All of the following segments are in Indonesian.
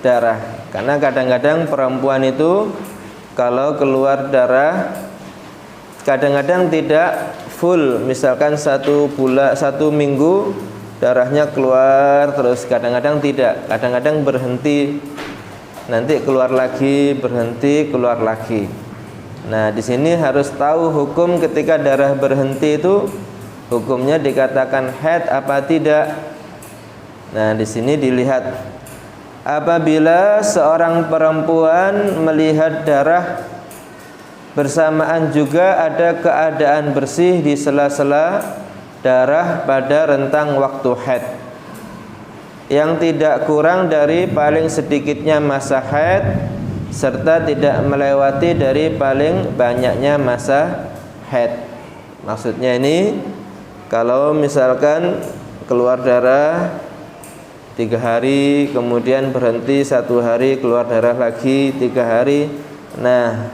darah. Karena kadang-kadang perempuan itu kalau keluar darah kadang-kadang tidak full, misalkan 1 minggu darahnya keluar terus, kadang-kadang tidak, kadang-kadang berhenti, nanti keluar lagi, berhenti, keluar lagi. Nah, di sini harus tahu hukum ketika darah berhenti itu hukumnya dikatakan haid apa tidak. Nah, di sini dilihat apabila seorang perempuan melihat darah bersamaan juga ada keadaan bersih di sela-sela darah pada rentang waktu haid yang tidak kurang dari paling sedikitnya masa haid serta tidak melewati dari paling banyaknya masa haid. Maksudnya ini kalau misalkan keluar darah 3 hari, kemudian berhenti 1 hari, keluar darah lagi 3 hari. Nah,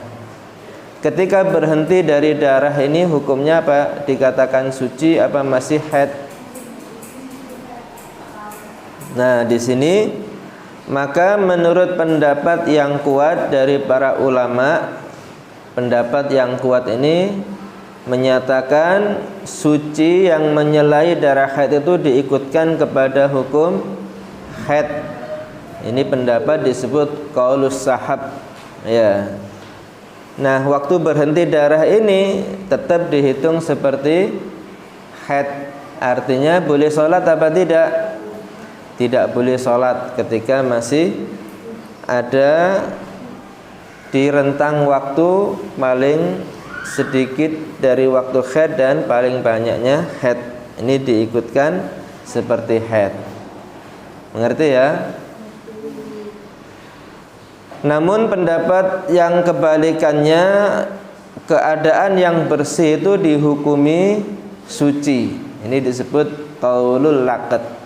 ketika berhenti dari darah ini hukumnya apa? Dikatakan suci apa masih haid? Nah, di sini maka menurut pendapat yang kuat dari para ulama, pendapat yang kuat ini menyatakan suci yang menyelai darah haid itu diikutkan kepada hukum haid. Ini pendapat disebut qaulus sahab, ya. Nah, waktu berhenti darah ini tetap dihitung seperti haid. Artinya boleh sholat apa tidak? Tidak boleh sholat ketika masih ada di rentang waktu paling sedikit dari waktu haid dan paling banyaknya haid. Ini diikutkan seperti haid. Mengerti ya? Namun pendapat yang kebalikannya, keadaan yang bersih itu dihukumi suci. Ini disebut qaulul laqat.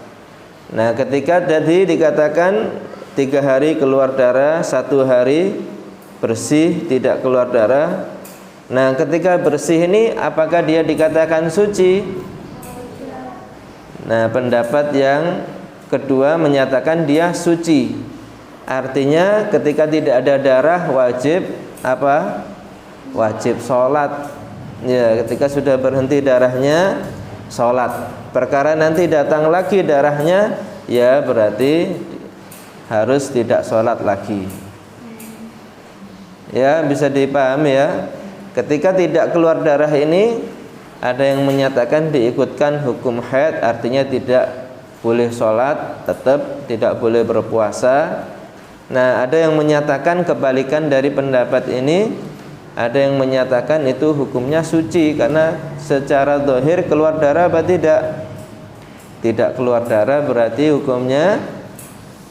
Nah, ketika tadi dikatakan 3 hari keluar darah, 1 hari bersih tidak keluar darah. Nah, ketika bersih ini apakah dia dikatakan suci? Nah, pendapat yang kedua menyatakan dia suci. Artinya ketika tidak ada darah wajib apa? Wajib sholat. Ya, ketika sudah berhenti darahnya sholat. Perkara nanti datang lagi darahnya, ya berarti harus tidak sholat lagi. Ya, bisa dipahami ya. Ketika tidak keluar darah ini, ada yang menyatakan diikutkan hukum haid, artinya tidak boleh sholat, tetap tidak boleh berpuasa. Nah, ada yang menyatakan kebalikan dari pendapat ini. Ada yang menyatakan itu hukumnya suci karena secara zahir keluar darah apa tidak? Tidak keluar darah berarti hukumnya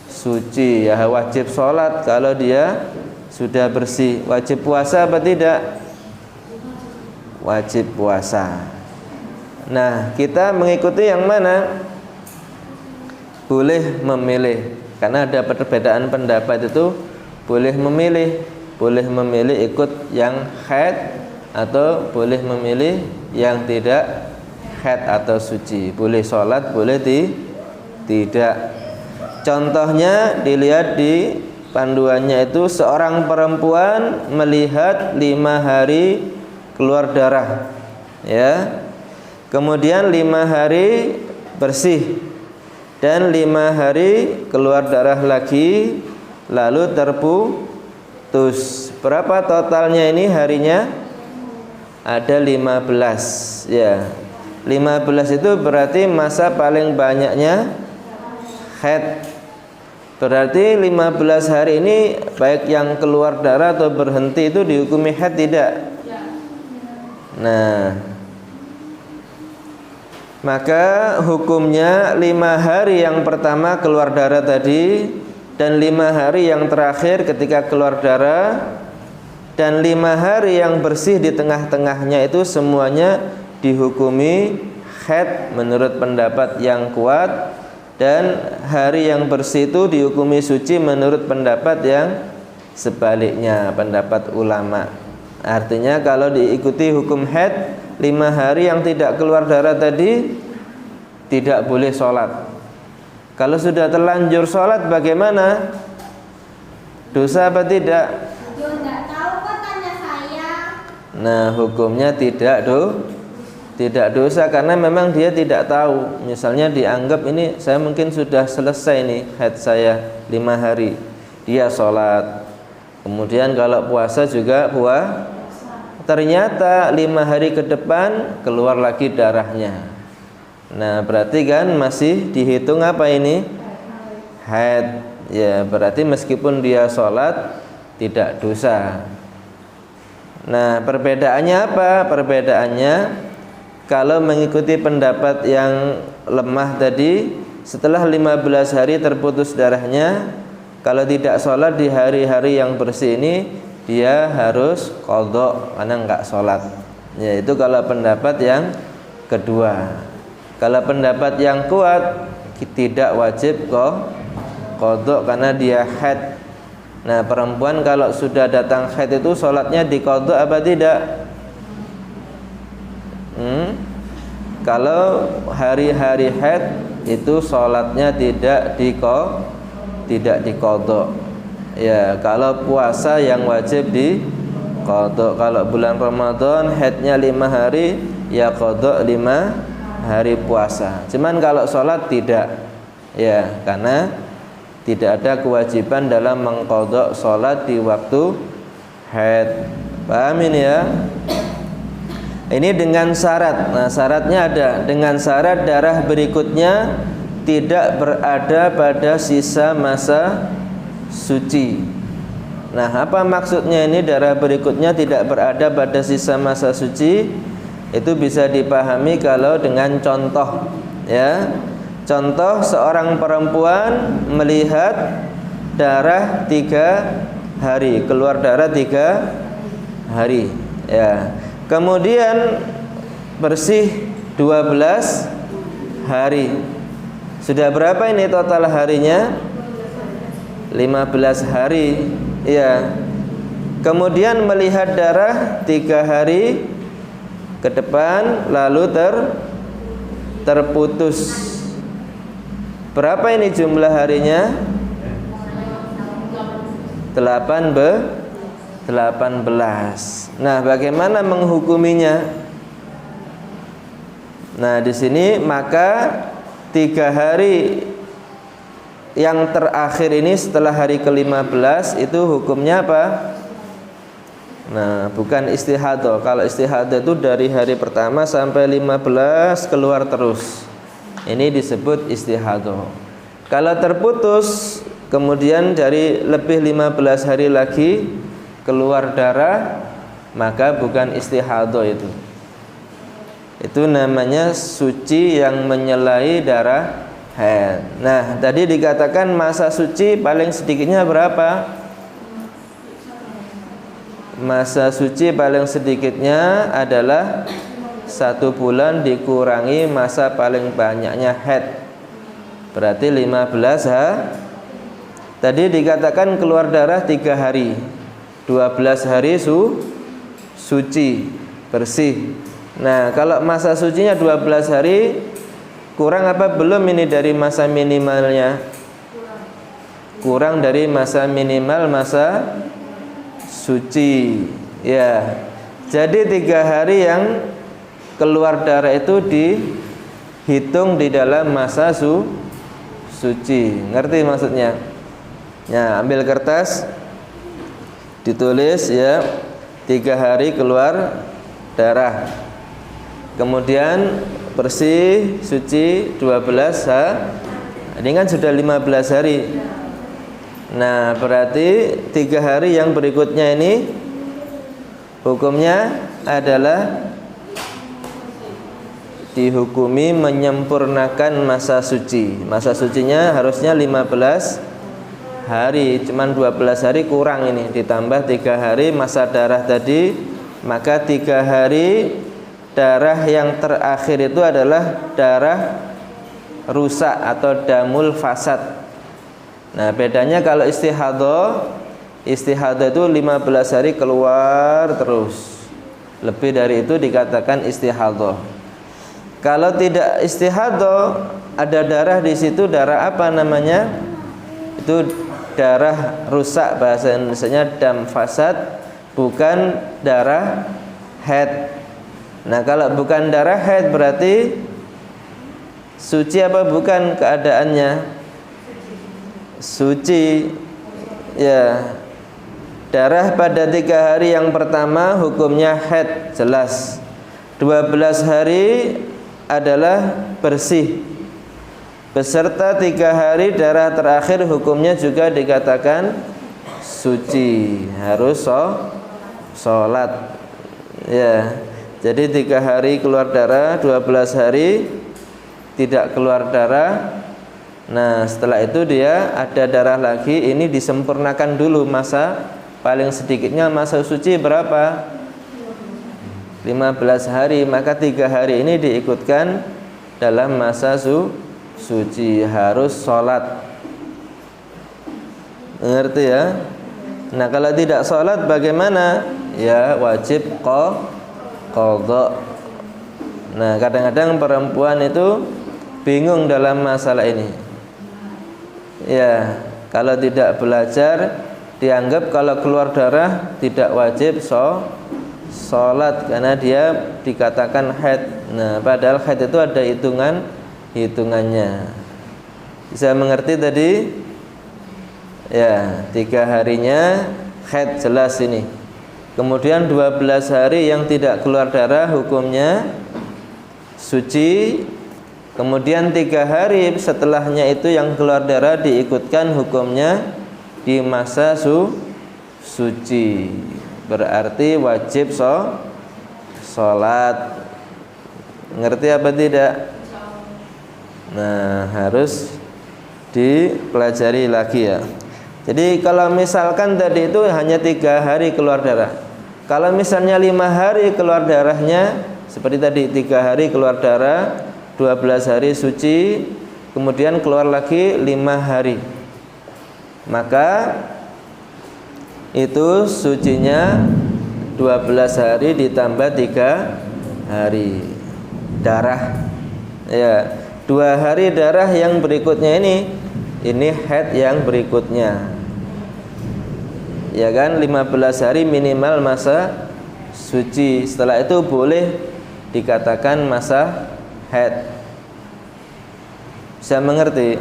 suci, ya wajib sholat kalau dia sudah bersih. Wajib puasa apa tidak? Wajib puasa. Nah, kita mengikuti yang mana? Boleh memilih. Karena ada perbedaan pendapat itu, boleh memilih. Boleh memilih ikut yang haid atau boleh memilih yang tidak haid atau suci. Boleh sholat, boleh tidak. Contohnya dilihat di panduannya itu, seorang perempuan melihat 5 hari keluar darah, ya. Kemudian 5 hari bersih dan 5 hari keluar darah lagi, lalu terputus. Berapa totalnya ini harinya? Ada 15, ya. 15 itu berarti masa paling banyaknya haid. Berarti 15 hari ini baik yang keluar darah atau berhenti itu dihukumi haid tidak? Nah, maka hukumnya 5 hari yang pertama keluar darah tadi, dan 5 hari yang terakhir ketika keluar darah, dan 5 hari yang bersih di tengah-tengahnya itu semuanya dihukumi haid menurut pendapat yang kuat, dan hari yang bersih itu dihukumi suci menurut pendapat yang sebaliknya, pendapat ulama. Artinya kalau diikuti hukum haid, 5 hari yang tidak keluar darah tadi tidak boleh sholat. Kalau sudah terlanjur sholat bagaimana? Dosa apa tidak? Yo enggak tahu kok tanya saya. Nah, hukumnya tidak dosa karena memang dia tidak tahu. Misalnya dianggap ini saya mungkin sudah selesai nih haid saya 5 hari. Dia sholat. Kemudian kalau puasa juga ternyata 5 hari ke depan keluar lagi darahnya. Nah, berarti kan masih dihitung apa ini? Haid. Ya, berarti meskipun dia sholat tidak dosa. Nah, perbedaannya apa? Perbedaannya kalau mengikuti pendapat yang lemah tadi, setelah 15 hari terputus darahnya, kalau tidak sholat di hari-hari yang bersih ini, dia harus qadha karena enggak sholat. Ya, itu kalau pendapat yang kedua. Kalau pendapat yang kuat, tidak wajib qadha karena dia haid. Nah, perempuan kalau sudah datang haid itu sholatnya diqadha apa tidak? Kalau hari-hari haid itu sholatnya tidak diqadha. Ya, kalau puasa yang wajib diqadha. Kalau bulan Ramadan haidnya 5 hari, ya qadha 5 hari puasa. Cuman kalau sholat tidak. Ya, karena tidak ada kewajiban dalam mengqadha sholat di waktu haid. Paham ini ya? Ini dengan syarat. Nah, syaratnya ada. Dengan syarat darah berikutnya tidak berada pada sisa masa suci. Nah, apa maksudnya ini darah berikutnya tidak berada pada sisa masa suci? Itu bisa dipahami kalau dengan contoh, ya. Contoh seorang perempuan melihat darah 3 hari, keluar darah 3 hari, ya. Kemudian bersih 12 hari. Sudah berapa ini total harinya? 15 hari. Ya. Kemudian melihat darah 3 hari ke depan lalu terputus. Berapa ini jumlah harinya? 18. Nah, bagaimana menghukuminya? Nah, di sini maka 3 hari yang terakhir ini setelah hari ke-15 itu hukumnya apa? Nah, bukan istihadah. Kalau istihadah itu dari hari pertama sampai 15 keluar terus. Ini disebut istihadah. Kalau terputus kemudian dari lebih 15 hari lagi keluar darah, maka bukan istihadah itu. Itu namanya suci yang menyelai darah haid. Nah, tadi dikatakan masa suci paling sedikitnya berapa? Masa suci paling sedikitnya adalah 1 bulan dikurangi masa paling banyaknya haid. Berarti 15 Tadi dikatakan keluar darah 3 hari, 12 hari suci, bersih. Nah, kalau masa sucinya 12 hari, kurang apa belum ini dari masa minimalnya? Kurang dari masa minimal masa suci. Ya. Jadi 3 hari yang keluar darah itu dihitung di dalam masa suci. Ngerti maksudnya? Ya, ambil kertas, ditulis ya 3 hari keluar darah. Kemudian bersih, suci 12 Ini kan sudah 15 hari. Nah, berarti 3 hari yang berikutnya ini hukumnya adalah dihukumi menyempurnakan masa suci. Masa sucinya harusnya 15 hari, cuman 12 hari kurang ini, ditambah 3 hari masa darah tadi, maka 3 hari darah yang terakhir itu adalah darah rusak atau damul fasad. Nah, bedanya kalau istihadah itu 15 hari keluar terus. Lebih dari itu dikatakan istihadah. Kalau tidak istihadah, ada darah di situ, darah apa namanya? Itu darah rusak, bahasa Indonesianya dam fasad, bukan darah haid. Nah, kalau bukan darah haid berarti suci apa bukan keadaannya? Suci. Ya. Darah pada 3 hari yang pertama hukumnya haid, jelas. 12 hari adalah bersih. Beserta 3 hari darah terakhir hukumnya juga dikatakan suci. Harus sholat. Ya. Jadi 3 hari keluar darah, 12 hari tidak keluar darah. Nah, setelah itu dia ada darah lagi. Ini disempurnakan dulu masa, paling sedikitnya masa suci berapa? 15 hari. Maka 3 hari ini diikutkan dalam masa suci. Harus sholat. Ngerti ya? Nah, kalau tidak sholat bagaimana? Ya wajib qadha. Nah, kadang-kadang perempuan itu bingung dalam masalah ini. Ya, kalau tidak belajar dianggap kalau keluar darah tidak wajib sholat karena dia dikatakan haid. Nah, padahal haid itu ada hitungannya. Bisa mengerti tadi? Ya, 3 harinya haid jelas ini. Kemudian 12 hari yang tidak keluar darah hukumnya suci. Kemudian 3 hari setelahnya itu yang keluar darah diikutkan hukumnya di masa suci. Berarti wajib sholat. Ngerti apa tidak? Nah, harus dipelajari lagi ya. Jadi kalau misalkan tadi itu hanya 3 hari keluar darah. Kalau misalnya 5 hari keluar darahnya, seperti tadi 3 hari keluar darah, 12 hari suci, kemudian keluar lagi 5 hari. Maka itu sucinya 12 hari ditambah 3 hari darah. Ya, 2 hari darah yang berikutnya ini haid yang berikutnya. Ya kan, 15 hari minimal masa suci. Setelah itu boleh dikatakan masa haid. Bisa mengerti?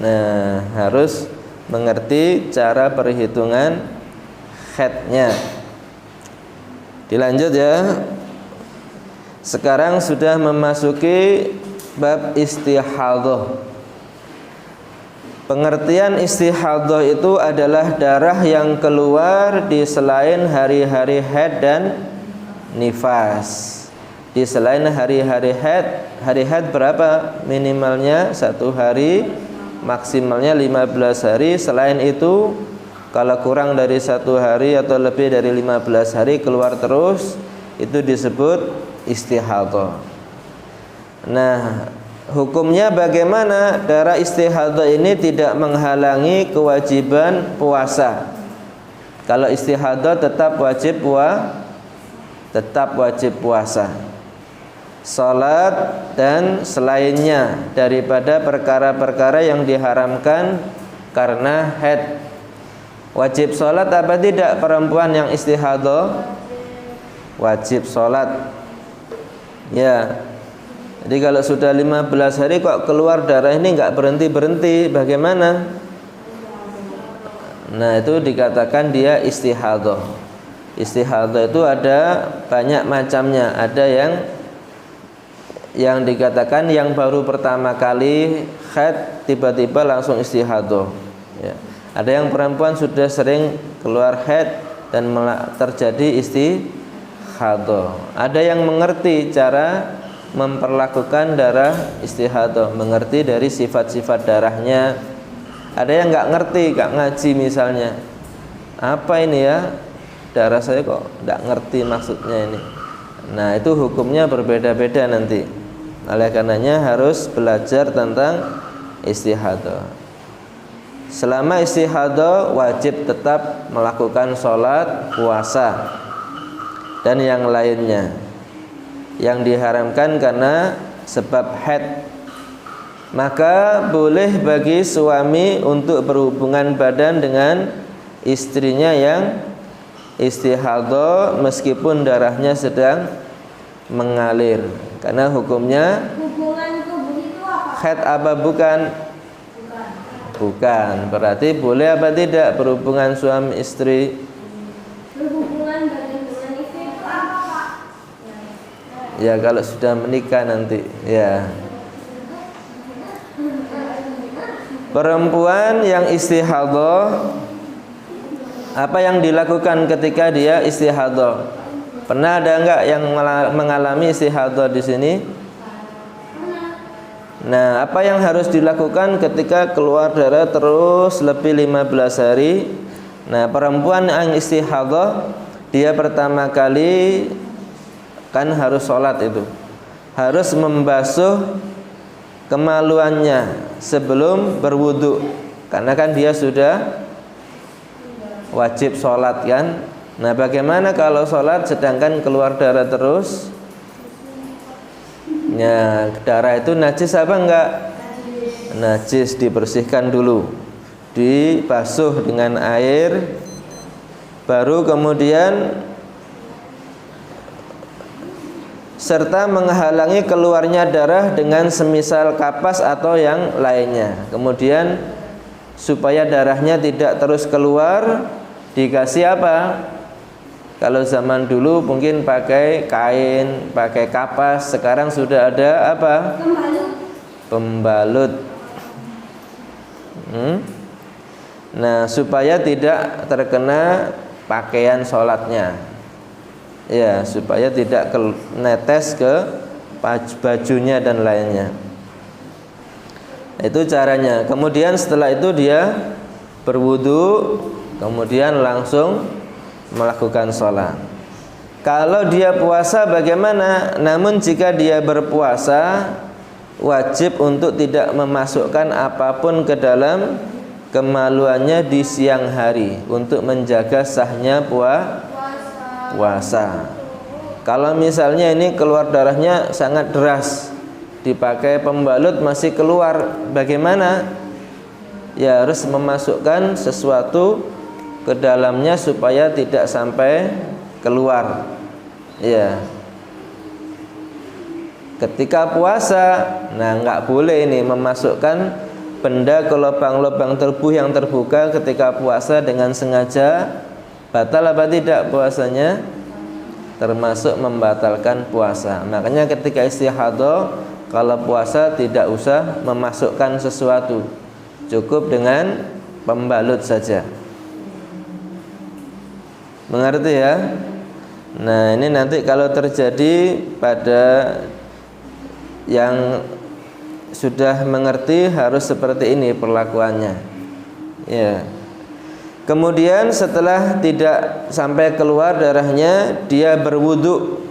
Nah, harus mengerti cara perhitungan haidnya. Dilanjut ya. Sekarang sudah memasuki bab istihadhah. Pengertian istihadhah itu adalah darah yang keluar di selain hari-hari haid dan nifas. Di selain hari-hari haid, hari haid berapa? Minimalnya 1 hari, maksimalnya 15 hari. Selain itu, kalau kurang dari 1 hari atau lebih dari 15 hari keluar terus, itu disebut istihadhah. Nah, hukumnya bagaimana? Darah istihadhah ini tidak menghalangi kewajiban puasa. Kalau istihadhah tetap wajib puasa, salat dan selainnya daripada perkara-perkara yang diharamkan karena haid. Wajib salat apa tidak perempuan yang istihadhah? Wajib salat. Ya. Jadi kalau sudah 15 hari kok keluar darah ini enggak berhenti-berhenti, bagaimana? Nah, itu dikatakan dia istihadhah. Istihadhah itu ada banyak macamnya. Ada yang dikatakan yang baru pertama kali haid tiba-tiba langsung istihadhah. Ya. Ada yang perempuan sudah sering keluar haid dan terjadi istihadhah. Ada yang mengerti cara memperlakukan darah istihadhah, mengerti dari sifat-sifat darahnya. Ada yang nggak ngerti, nggak ngaji misalnya. Apa ini ya? Darah saya kok nggak ngerti maksudnya ini. Nah, itu hukumnya berbeda-beda nanti. Oleh karenanya harus belajar tentang istihadhah. Selama istihadhah wajib tetap melakukan sholat, puasa, dan yang lainnya. Yang diharamkan karena sebab haid. maka boleh bagi suami untuk berhubungan badan dengan istrinya yang istihadhah meskipun darahnya sedang mengalir. Karena hukumnya Hubungan tubuh itu apa? haid apa bukan? Bukan. Berarti boleh apa tidak berhubungan suami istri? Berhubungan badan dengan istri itu apa, Pak? Ya kalau sudah menikah nanti. Ya. Perempuan yang istihadhah, apa yang dilakukan ketika dia istihadhah? Pernah ada enggak yang mengalami istihadhah di sini? Nah, apa yang harus dilakukan ketika keluar darah terus lebih 15 hari? Nah, perempuan yang istihadhah, dia pertama kali kan harus sholat itu. Harus membasuh kemaluannya sebelum berwudu. Karena kan dia sudah wajib sholat kan. Nah, bagaimana kalau sholat sedangkan keluar darah terus? Ya, darah itu najis apa enggak? Najis, dibersihkan dulu, dibasuh dengan air, baru kemudian serta menghalangi keluarnya darah dengan semisal kapas atau yang lainnya. Kemudian supaya darahnya tidak terus keluar, dikasih apa? Kalau zaman dulu mungkin pakai kain, pakai kapas. Sekarang sudah ada apa? Pembalut. Nah, supaya tidak terkena pakaian sholatnya. Ya, supaya tidak netes ke bajunya dan lainnya. Itu caranya. Kemudian setelah itu dia berwudu, kemudian langsung melakukan sholat. Kalau dia puasa bagaimana? Namun jika dia berpuasa, wajib untuk tidak memasukkan apapun ke dalam kemaluannya di siang hari untuk menjaga sahnya puasa. Kalau misalnya ini keluar darahnya sangat deras, dipakai pembalut masih keluar, bagaimana? Ya harus memasukkan sesuatu ke dalamnya supaya tidak sampai keluar. Ya. Ketika puasa, nah nggak boleh ini memasukkan benda ke lubang-lubang tubuh yang terbuka ketika puasa dengan sengaja. Batal apa tidak puasanya? Termasuk membatalkan puasa. Makanya ketika istihadhah, kalau puasa tidak usah memasukkan sesuatu, cukup dengan pembalut saja. Mengerti ya? Nah, ini nanti kalau terjadi pada yang sudah mengerti harus seperti ini perlakuannya. Ya. Kemudian setelah tidak sampai keluar darahnya, dia berwudu.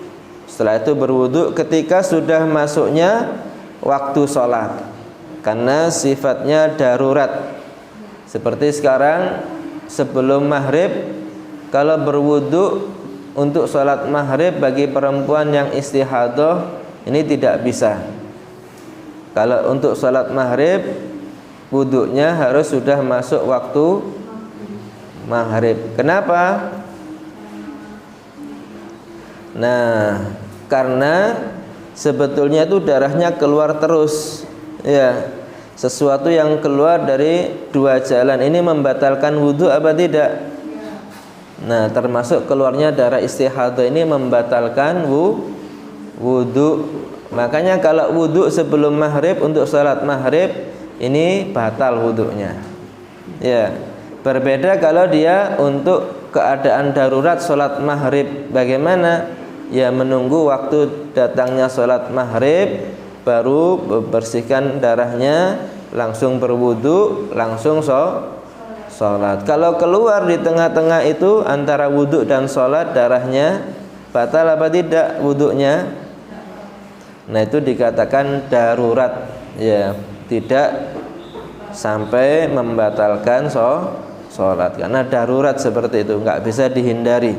Setelah itu berwudu ketika sudah masuknya waktu sholat, karena sifatnya darurat. Seperti sekarang sebelum maghrib, kalau berwudu untuk sholat maghrib bagi perempuan yang istihadhah ini tidak bisa. Kalau untuk sholat maghrib, wudunya harus sudah masuk waktu maghrib. Kenapa? Nah, karena sebetulnya itu darahnya keluar terus. Ya, sesuatu yang keluar dari dua jalan ini membatalkan wudu apa tidak? Nah, termasuk keluarnya darah istihadhah ini membatalkan wudu. Makanya kalau wudu sebelum maghrib untuk sholat maghrib ini batal wudunya. Ya, berbeda kalau dia untuk keadaan darurat sholat maghrib. Bagaimana? Ya menunggu waktu datangnya sholat maghrib, baru bersihkan darahnya, langsung berwudu, langsung sholat. Kalau keluar di tengah-tengah itu antara wudu dan sholat darahnya, batal apa tidak wudunya? Nah, itu dikatakan darurat. Ya, tidak sampai membatalkan sholat karena darurat seperti itu, nggak bisa dihindari.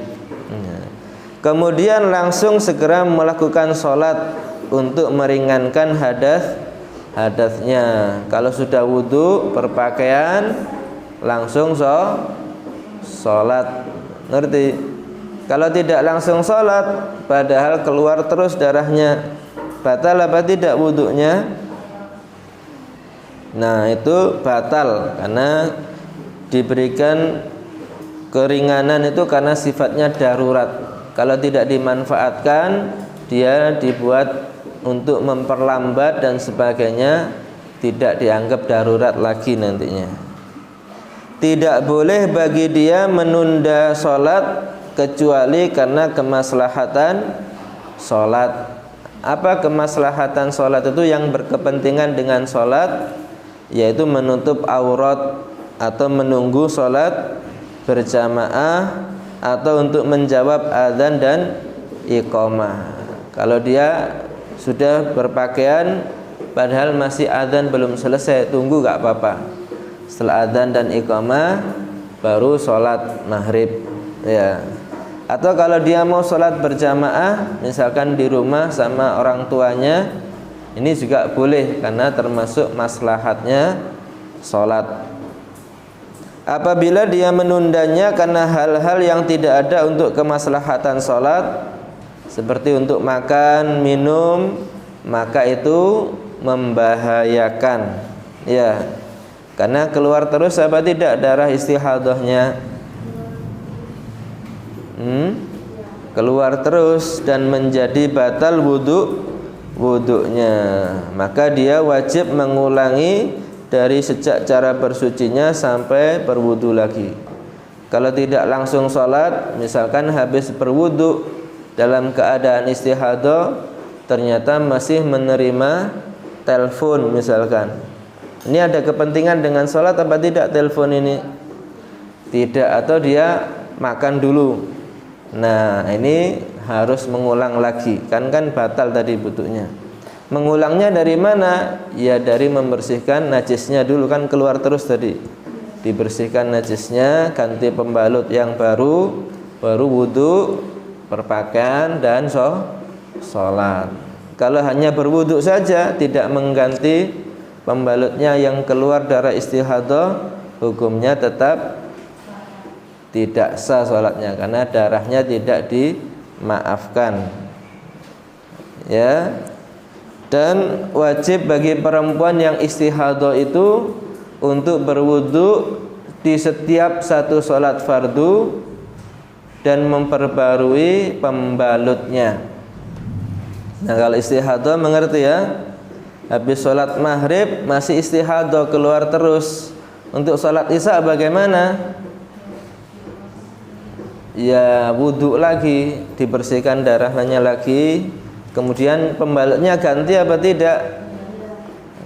Kemudian langsung segera melakukan sholat untuk meringankan hadatsnya. Kalau sudah wudu berpakaian langsung sholat, ngerti? Kalau tidak langsung sholat padahal keluar terus darahnya, batal apa tidak wudunya? Nah itu batal karena diberikan keringanan itu karena sifatnya darurat. Kalau tidak dimanfaatkan, dia dibuat untuk memperlambat dan sebagainya, tidak dianggap darurat lagi nantinya. Tidak boleh bagi dia menunda sholat kecuali karena kemaslahatan sholat. Apa kemaslahatan sholat itu? Yang berkepentingan dengan sholat, yaitu menutup aurat atau menunggu sholat berjamaah atau untuk menjawab adzan dan iqamah. Kalau dia sudah berpakaian padahal masih adzan belum selesai, tunggu gak apa-apa. Setelah adzan dan iqamah baru sholat maghrib, ya. Atau kalau dia mau sholat berjamaah misalkan di rumah sama orang tuanya, ini juga boleh karena termasuk maslahatnya sholat. Apabila dia menundanya karena hal-hal yang tidak ada untuk kemaslahatan sholat, seperti untuk makan, minum, maka itu membahayakan, ya. Karena keluar terus apa tidak darah istihadahnya? Keluar terus dan menjadi batal wuduknya. Maka dia wajib mengulangi dari sejak cara bersucinya sampai berwudu lagi. Kalau tidak langsung sholat, misalkan habis berwudu dalam keadaan istihadah, ternyata masih menerima telepon misalkan. Ini ada kepentingan dengan sholat apa tidak telepon ini? Tidak, atau dia makan dulu. Nah ini harus mengulang lagi, kan batal tadi wuduknya. Mengulangnya dari mana? Ya dari membersihkan najisnya dulu, kan keluar terus tadi. Dibersihkan najisnya, ganti pembalut yang baru wudu, berpakaian dan sholat. Kalau hanya berwudu saja tidak mengganti pembalutnya yang keluar darah istihadah, hukumnya tetap tidak sah sholatnya karena darahnya tidak dimaafkan, ya. Dan wajib bagi perempuan yang istihadah itu untuk berwudu di setiap satu sholat fardu dan memperbarui pembalutnya. Nah kalau istihadah mengerti ya, habis sholat maghrib masih istihadah keluar terus, untuk sholat isya bagaimana? Ya wudu lagi, dibersihkan darahnya lagi, kemudian pembalutnya ganti apa tidak?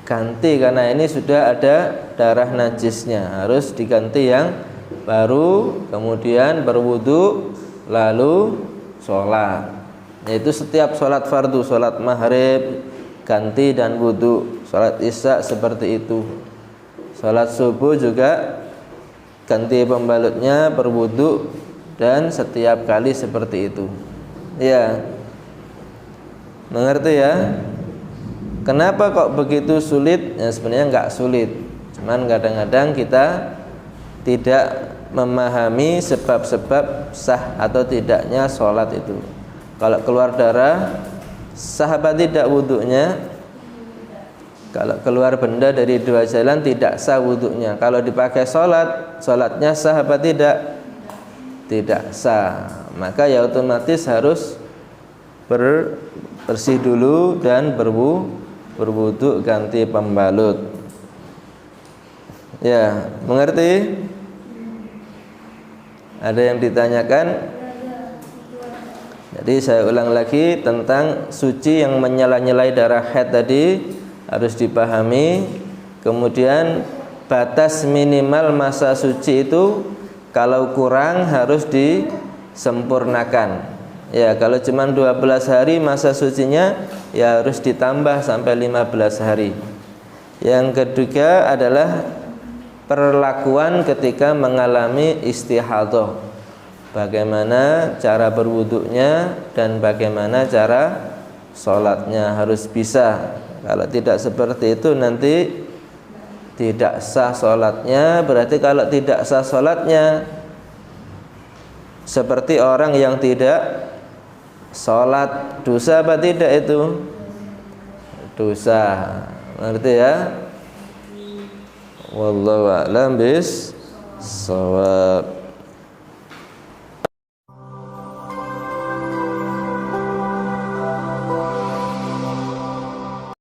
Ganti, karena ini sudah ada darah najisnya, harus diganti yang baru, kemudian berwudu lalu sholat. Yaitu setiap sholat fardu, sholat maghrib ganti dan wudu, sholat isya seperti itu, sholat subuh juga ganti pembalutnya, berwudu, dan setiap kali seperti itu, ya. Mengerti ya? Kenapa kok begitu sulit? Ya sebenarnya enggak sulit, cuman kadang-kadang kita tidak memahami sebab-sebab sah atau tidaknya sholat itu. Kalau keluar darah, sah apa tidak wuduknya? Kalau keluar benda dari dua jalan tidak sah wuduknya. Kalau dipakai sholat, sholatnya sah apa tidak? Tidak sah. Maka ya otomatis harus bersih dulu dan berwudu ganti pembalut. Ya, mengerti? Ada yang ditanyakan? Jadi saya ulang lagi tentang suci yang menyala-nyalai darah haid tadi harus dipahami. Kemudian batas minimal masa suci itu kalau kurang harus disempurnakan. Ya, kalau cuma 12 hari masa sucinya ya harus ditambah sampai 15 hari. Yang ketiga adalah perlakuan ketika mengalami istihadah. Bagaimana cara berwuduknya dan bagaimana cara sholatnya, harus bisa Kalau tidak seperti itu nanti tidak sah sholatnya. Berarti kalau tidak sah sholatnya seperti orang yang tidak sholat. Dosa apa tidak itu? Dosa. Ngerti ya? Wallahu a'lam bis shawab.